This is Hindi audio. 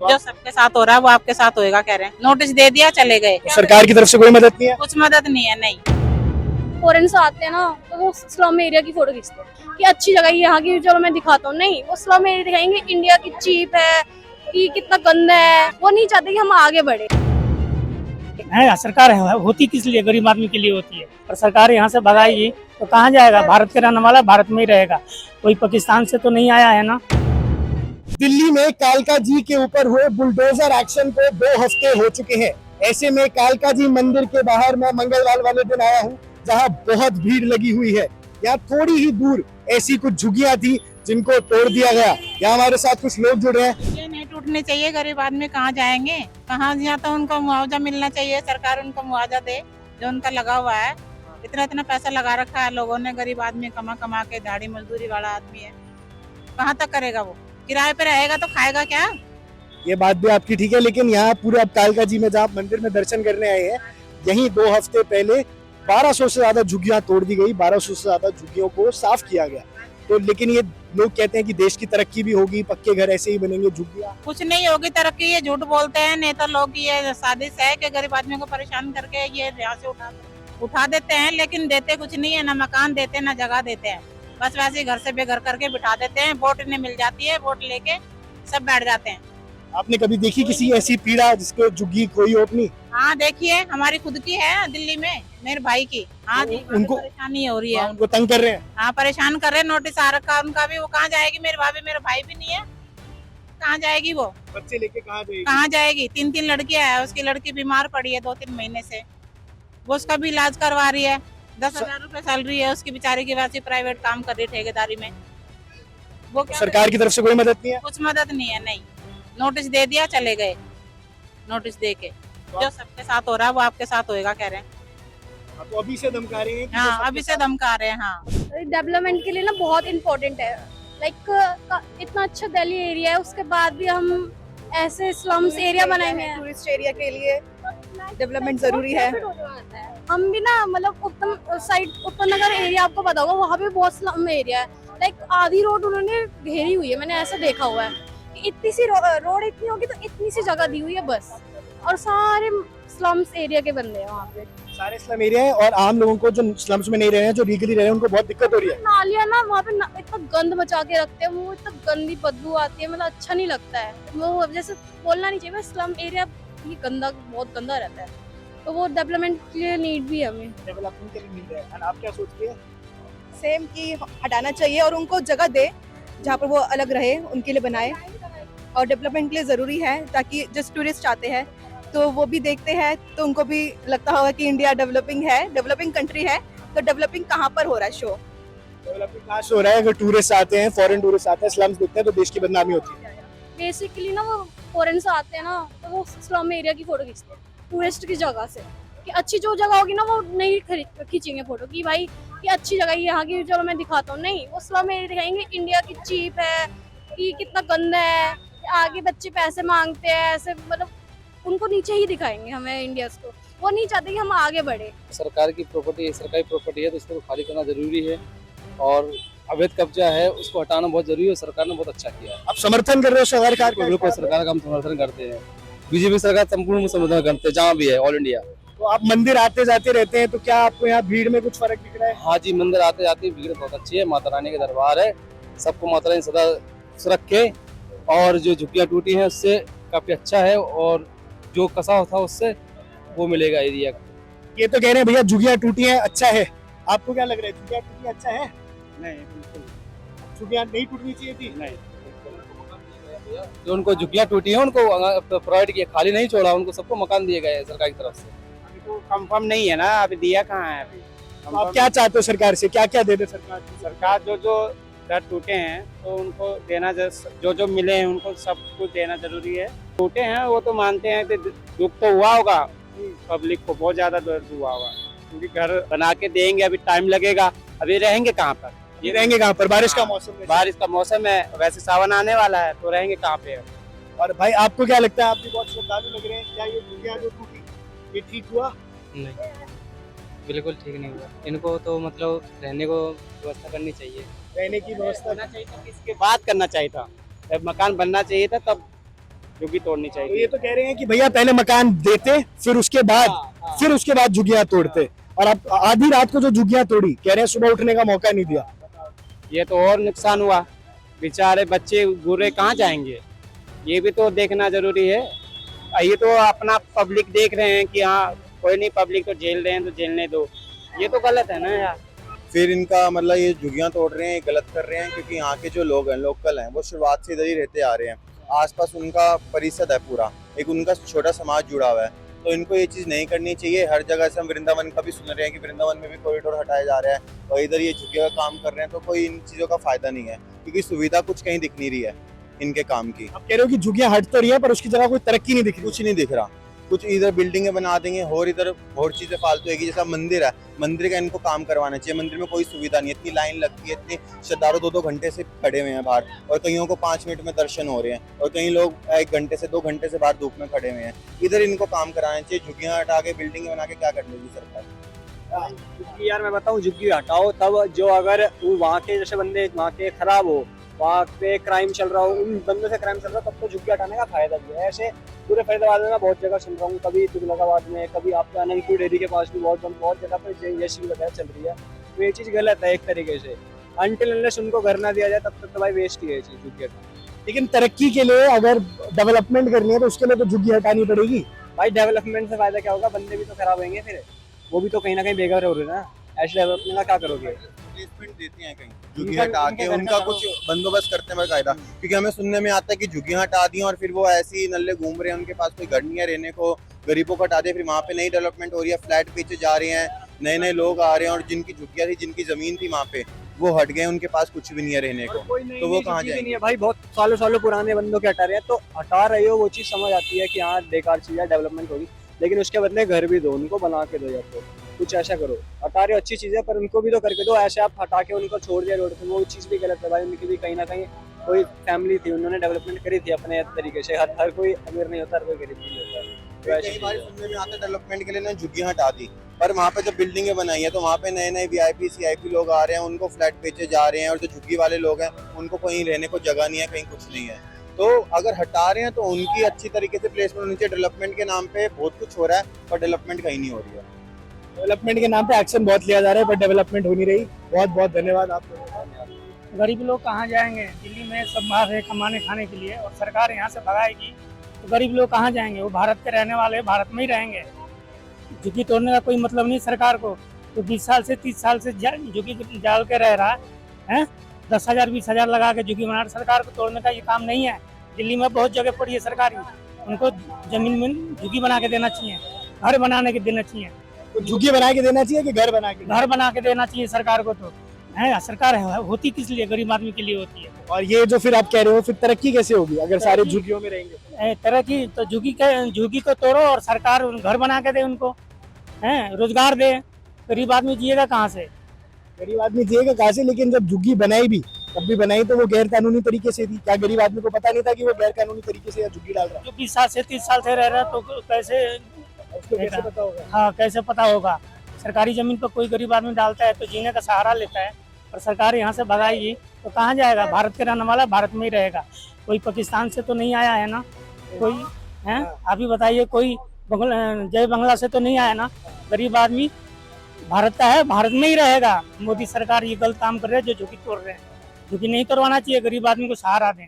जो सबके साथ हो रहा है वो आपके साथ होएगा कह रहे हैं। नोटिस दे दिया चले गए। सरकार की तरफ से कोई मदद नहीं है। कुछ मदद नहीं है, नहीं। फॉरेन से आते हैं ना तो वो स्लम एरिया की फोटो खींचते हैं कि अच्छी जगह है यहाँ की, चलो मैं दिखाता हूँ। नहीं, वो स्लम एरिया दिखाएंगे इंडिया की चीप है कि कितना गंदा है। वो नहीं चाहते कि हम आगे बढ़े। है सरकार है होती किस लिए, गरीब आदमी के लिए होती है। और सरकार यहाँ से भगाएगी तो कहाँ जाएगा? भारत के रहने वाला भारत में ही रहेगा, कोई पाकिस्तान से तो नहीं आया है ना। दिल्ली में कालका जी के ऊपर हुए बुलडोजर एक्शन को 2 हफ्ते हो चुके हैं। ऐसे में कालका जी मंदिर के बाहर मैं मंगलवार वाले दिन आया हूँ, जहाँ बहुत भीड़ लगी हुई है। यहाँ थोड़ी ही दूर ऐसी कुछ झुग्गियां थी जिनको तोड़ दिया गया। यहाँ हमारे साथ कुछ लोग जुड़ रहे हैं। ये नहीं टूटने चाहिए। गरीब आदमी कहाँ जाएंगे, कहाँ? यहाँ तो उनको मुआवजा मिलना चाहिए, सरकार उनको मुआवजा दे जो उनका लगा हुआ है। इतना इतना पैसा लगा रखा है लोगों ने। गरीब आदमी कमा कमा के, दाढ़ी मजदूरी वाला आदमी है, कहाँ तक करेगा? वो किराए पे रहेगा तो खाएगा क्या? ये बात भी आपकी ठीक है, लेकिन यहाँ पूरे अब कालका जी में जहाँ मंदिर में दर्शन करने आए हैं, यहीं 2 हफ्ते पहले 1200 से ज्यादा झुग्गियां तोड़ दी गई। 1200 से ज्यादा झुग्गियों को साफ किया गया। तो लेकिन ये लोग कहते हैं कि देश की तरक्की भी होगी, पक्के घर ऐसे ही बनेंगे। झुग्गियां कुछ नहीं होगी तरक्की। ये झूठ बोलते हैं नेता लोग की। ये साजिश है कि गरीब आदमियों को परेशान करके ये यहाँ से उठा देते हैं, लेकिन देते कुछ नहीं है। ना मकान देते, ना जगह देते हैं। बस वैसे ही घर से बेघर करके बिठा देते हैं। वोट इन्हें मिल जाती है, वोट लेके सब बैठ जाते हैं। आपने कभी देखी किसी ऐसी पीड़ा जिसको झुग्गी कोई हो अपनी? हाँ देखिए, हमारी खुद की है दिल्ली में, मेरे भाई की। हाँ जी, उनको परेशानी हो रही है। उनको तंग कर रहे हैं। हाँ परेशान कर रहे हैं। नोटिस आ रखा उनका भी। वो कहाँ जाएगी? मेरे भाभी, मेरा भाई भी नहीं है, कहाँ जाएगी वो? बच्चे लेके कहाँ जाएगी? कहाँ जाएगी? 3 लड़कियां है। उसकी लड़की बीमार पड़ी है 2-3 महीने से। वो उसका भी इलाज करवा रही है। 10,000 रुपए सैलरी है उसकी बेचारी की। वैसे प्राइवेट काम कर रही है ठेकेदारी में। वो क्या सरकार की तरफ से कोई मदद नहीं है। कुछ मदद नहीं है, नहीं। नोटिस दे दिया चले गए। नोटिस दे के जो सबके साथ हो रहा है वो आपके साथ होएगा कह रहे हैं। तो अभी से धमका रहे हैं। हाँ अभी से धमका रहे हैं। हाँ डेवलपमेंट के लिए ना बहुत इम्पोर्टेंट है। लाइक इतना अच्छा दिल्ली एरिया है, उसके बाद भी हम ऐसे स्लम्स एरिया बनाएंगे। टूरिस्ट एरिया के लिए डेवलपमेंट जरूरी है। हम भी ना मतलब उत्तम साइड उपनगर एरिया आपको पता होगा, वहाँ पे बहुत स्लम एरिया है। लाइक आधी रोड उन्होंने घेरी हुई है, मैंने ऐसा देखा हुआ है कि इतनी सी रोड इतनी होगी तो इतनी सी जगह दी हुई है बस। और सारे स्लम्स एरिया के बंदे हैं वहाँ पे। सारे स्लम एरिया है और आम लोगों को जो स्लम्स में नहीं रह रहे हैं, जो लीगली रह रहे हैं, उनको बहुत दिक्कत हो रही है। नालियाँ ना वहाँ पे इतना गंद मचा के रखते हैं, वो इतना गंदी बदबू आती है, मतलब अच्छा नहीं लगता है। वो जैसे बोलना नहीं चाहिए, स्लम एरिया ये गंदा, बहुत गंदा रहता है। तो वो डेवलपमेंट के लिए नीड भी है हमें। डेवलपमेंट के लिए मिल रहा है। आप क्या सोचते हैं? सेम की हटाना चाहिए और उनको जगह दे जहाँ पर वो अलग रहे, उनके लिए बनाए। और डेवलपमेंट के लिए ज़रूरी है ताकि जिस टूरिस्ट आते हैं तो वो भी देखते हैं तो उनको भी लगता होगा कि इंडिया डेवलपिंग है, डेवलपिंग कंट्री है। तो डेवलपिंग कहाँ पर हो रहा है शो? डेवलपमेंट कहाँ से हो रहा है? अगर टूरिस्ट आते हैं, फॉरेन टूरिस्ट आते हैं, स्लम्स देखते हैं तो देश की बदनामी होती है। बेसिकली ना वो फॉरेन से आते हैं ना तो वो स्लम एरिया की फोटो खींचते हैं टूरिस्ट की जगह से। कि अच्छी जो जगह होगी ना वो नहीं खींचेंगे फोटो कि भाई कि अच्छी जगह है यहाँ की, चलो मैं दिखाता हूँ। नहीं, वो स्लम एरिया दिखाएंगे इंडिया की चीप है कि कितना गंदा है, आगे बच्चे पैसे मांगते हैं, ऐसे मतलब उनको नीचे ही दिखाएंगे हमें इंडिया को। वो नहीं चाहते कि हम आगे बढ़े। सरकार की प्रॉपर्टी है, सरकारी प्रॉपर्टी है, तो इसको खाली करना जरूरी है। और अवैध कब्जा है उसको हटाना बहुत जरूरी है। सरकार ने बहुत अच्छा किया है। आप समर्थन कर रहे हो सरकार का? बिल्कुल सरकार का हम समर्थन करते हैं। बीजेपी सरकार संपूर्ण समर्थन करते हैं जहाँ भी है, ऑल इंडिया। तो आप मंदिर आते जाते रहते हैं, तो क्या आपको यहाँ भीड़ में कुछ फर्क दिख रहा है? हाँ जी, मंदिर आते जाते भीड़ बहुत अच्छी है। माता रानी के दरबार है, सबको माता रानी सदा रखे। और जो झुग्गियाँ टूटी हैं उससे काफी अच्छा है, और जो कसा था उससे वो मिलेगा एरिया का। ये तो कह रहे हैं भैया झुग्गियाँ टूटी हैं, अच्छा है। आपको क्या लग रहा है, झुग्गियाँ टूटी अच्छा है? नहीं, बिल्कुल झुग्गियाँ नहीं टूटनी चाहिए थी। नहीं। जो उनको झुग्गियाँ टूटी हैं उनको प्रोवाइड किया, खाली नहीं छोड़ा। उनको सबको मकान दिए गए हैं सरकार की तरफ से। अभी तो कंफर्म नहीं है ना, अभी दिया कहाँ है अभी। तो आप क्या चाहते हो सरकार से, क्या क्या दे दे सरकार? सरकार जो घर टूटे हैं तो उनको देना, जो मिले हैं उनको सब कुछ देना जरूरी है। टूटे हैं वो तो मानते हैं कि दुख तो हुआ होगा, पब्लिक को बहुत ज्यादा दर्द हुआ होगा, क्योंकि घर बना के देंगे, अभी टाइम लगेगा। अभी रहेंगे कहाँ पर? ये रहेंगे कहाँ पर? बारिश का मौसम है। बारिश का मौसम है, वैसे सावन आने वाला है, तो रहेंगे कहाँ पे? और भाई आपको क्या लगता है? आप भी बहुत श्रद्धालु लग रहे हैं, क्या ये झुग्गियाँ जो टूटी ये ठीक हुआ? नहीं, बिल्कुल ठीक नहीं हुआ। इनको तो मतलब रहने को व्यवस्था करनी चाहिए। रहने की व्यवस्था करना चाहिए था, इसके बाद करना चाहिए था। जब मकान बनना चाहिए था तब झुग्गी तोड़नी तो ये चाहिए। तो कह रहे हैं कि भैया पहले मकान देते, फिर उसके बाद झुग्गियां तोड़ते, और अब आधी रात को जो झुग्गियां तोड़ी, कह रहे हैं सुबह उठने का मौका नहीं दिया। ये तो और नुकसान हुआ, बेचारे बच्चे बुरे कहाँ जाएंगे, ये भी तो देखना जरूरी है। ये तो अपना पब्लिक देख रहे हैं कि हाँ कोई नहीं, पब्लिक तो झेल रहे हैं तो झेलने दो, ये तो गलत है ना यार। फिर इनका मतलब ये झुग्गियां तोड़ रहे हैं, ये गलत कर रहे हैं, क्योंकि यहाँ के जो लोग हैं, लोकल हैं, वो शुरुआत से इधर ही रहते आ रहे हैं। आसपास उनका परिसर है पूरा, एक उनका छोटा समाज जुड़ा हुआ है, तो इनको ये चीज़ नहीं करनी चाहिए। हर जगह से हम वृंदावन का भी सुन रहे हैं कि वृंदावन में भी कॉरिडोर हटाया जा रहा है, और इधर ये झुग्गियों का काम कर रहे हैं, तो कोई इन चीज़ों का फायदा नहीं है, क्योंकि सुविधा कुछ कहीं दिख नहीं रही है इनके काम की। आप कह रहे हो कि झुग्गियां हट तो रही है, पर उसकी जगह कोई तरक्की नहीं दिख रही। कुछ नहीं दिख रहा, कुछ इधर बिल्डिंगे बना देंगे और इधर और चीजें फालतू होगी। जैसा मंदिर है, मंदिर का इनको काम करवाना चाहिए। मंदिर में कोई सुविधा नहीं है, इतनी लाइन लगती है, इतने श्रद्धालु 2-2 घंटे से खड़े हुए हैं बाहर, और कईयों को 5 मिनट में दर्शन हो रहे हैं, और कई लोग 1 घंटे से 2 घंटे से बाहर धूप में खड़े हुए हैं। इधर इनको काम कराना चाहिए। झुग्गियां हटा के बिल्डिंग बना के क्या कर लेगी सरकार? झुग्गी यार मैं बताऊं, झुग्गी हटाओ तब जो, अगर वहाँ के जैसे बंदे वहाँ के खराब हो, वहाँ पे क्राइम चल रहा हो, उन बंदों से क्राइम चल रहा हो, तब तो झुग्गी हटाने का फायदा भी है। ऐसे पूरे फरीदाबाद में मैं बहुत जगह सुन रहा हूँ, कभी तुगलकाबाद में, कभी आपके अनंतपुर डेयरी के पास भी बहुत जगह पे जैसी वगैरह चल रही है, तो ये चीज़ गलत है एक तरीके से। अनटिल अनलेस उनको घर ना दिया जाए तब तक तो भाई वेस्ट ही है चीज़ झुग्गी हटाना। लेकिन तरक्की के लिए अगर डेवलपमेंट करनी है तो उसके लिए तो झुग्गी हटानी पड़ेगी। भाई डेवलपमेंट से फायदा क्या होगा, बंदे भी तो खराब होंगे, फिर वो भी तो कहीं ना कहीं बेघर हो रहे हैं ना। ऐसे डेवलपमेंट का क्या करोगे? प्लेसमेंट देते हैं कहीं, झुग्गियां हटा के उनका कुछ बंदोबस्त करते हैं बाकायदा, क्योंकि हमें सुनने में आता है कि झुग्गियां हटा दी और फिर वो ऐसे ही नल्ले घूम रहे हैं, उनके पास कोई घर नहीं है रहने को, गरीबों को हटा दिया, फिर वहाँ पे नई डेवलपमेंट हो रही है, फ्लैट पीछे जा रहे हैं, नए नए लोग आ रहे हैं, और जिनकी झुग्गियां थी, जिनकी जमीन थी वहाँ पे, वो हट गए, उनके पास कुछ भी नहीं है रहने को, तो वो कहाँ जाएंगे? नहीं है भाई, बहुत सालों पुराने बंदों के हटा रहे हैं, तो हटा रहे हो वो चीज़ समझ आती है कि हाँ बेकार चीज़ है, डेवलपमेंट होगी, लेकिन उसके बदले घर भी दो उनको, बना के दो, या तो कुछ ऐसा करो। हटा रहे हो अच्छी चीज़ है, पर उनको भी तो करके दो। ऐसे आप हटा के उनको छोड़ दिया रोड पे, वो चीज़ भी गलत है भाई। उनकी भी कहीं ना कहीं कोई फैमिली थी, उन्होंने डेवलपमेंट करी थी अपने तरीके से। हर कोई अमीर नहीं होता, हर कोई गरीब नहीं होता, तो ऐसी कई बार सुनने में आता है डेवलपमेंट के लिए ना झुग्गियां हटा दी, पर वहाँ पे जब बिल्डिंगें बनाई है तो वहाँ पे नए नए VIP CIP लोग आ रहे हैं, उनको फ्लैट बेचे जा रहे हैं, और जो झुग्गी वाले लोग हैं उनको कहीं रहने को जगह नहीं है, कहीं कुछ नहीं है। तो अगर हटा रहे हैं तो उनकी अच्छी तरीके से प्लेसमेंट होनी चाहिए। डेवलपमेंट के नाम पे बहुत कुछ हो रहा है, पर डेवलपमेंट कहीं नहीं हो रही है। डेवलपमेंट के नाम पे एक्शन बहुत लिया जा रहा है, पर डेवलपमेंट हो नहीं रही। बहुत बहुत धन्यवाद आपको। गरीब लोग कहाँ जाएंगे? दिल्ली में सब बाहर है कमाने खाने के लिए, और सरकार यहाँ से भगाएगी तो गरीब लोग कहाँ जाएंगे? वो भारत के रहने वाले भारत में ही रहेंगे। झुग्गी तोड़ने का कोई मतलब नहीं सरकार को, तो 20 साल से 30 साल से झुग्गी डाल के रह रहा है। 10,000 20,000 लगा के झुग्गी बना, सरकार को तोड़ने का ये काम नहीं है। दिल्ली में बहुत जगह पड़ी है सरकारी, उनको जमीन में झुग्गी बना के देना चाहिए, घर बनाने के देना चाहिए। तो झुग्गी बना के देना चाहिए कि घर बना के? घर बना के देना चाहिए सरकार को। तो है सरकार है, होती किस लिए? गरीब आदमी के लिए होती है। और ये जो फिर आप कह रहे हो, फिर तरक्की कैसे होगी अगर सारे झुग्गियों में रहेंगे? तरक्की तो झुग्गी को तोड़ो और सरकार घर बना के दे उनको, हैं रोजगार दे। गरीब आदमी जिएगा कहाँ से? गरीब आदमी जिएगा कहाँ से? लेकिन जब झुग्गी बनाई भी, तब भी बनाई तो वो गैर कानूनी तरीके से थी। क्या गरीब आदमी को पता नहीं था कि वो गैर कानूनी तरीके से झुग्गी डाल रहा है? जो 20 साल से 30 साल से रह रहा है तो कैसे उसको कैसे पता होगा? हाँ कैसे पता होगा? सरकारी जमीन पर कोई गरीब आदमी डालता है तो जीने का सहारा लेता है, और सरकार यहाँ से भगाएगी तो कहाँ जाएगा? भारत के रहने वाला भारत में ही रहेगा। कोई पाकिस्तान से तो नहीं आया है ना कोई, है आप ही बताइए, कोई जय बंगला से तो नहीं आया ना। गरीब आदमी भारत का है, भारत में ही रहेगा। मोदी सरकार ये गलत काम कर रहे हैं जो झुग्गी तोड़ रहे हैं। झुग्गी नहीं तोड़वाना चाहिए, गरीब आदमी को सहारा दें।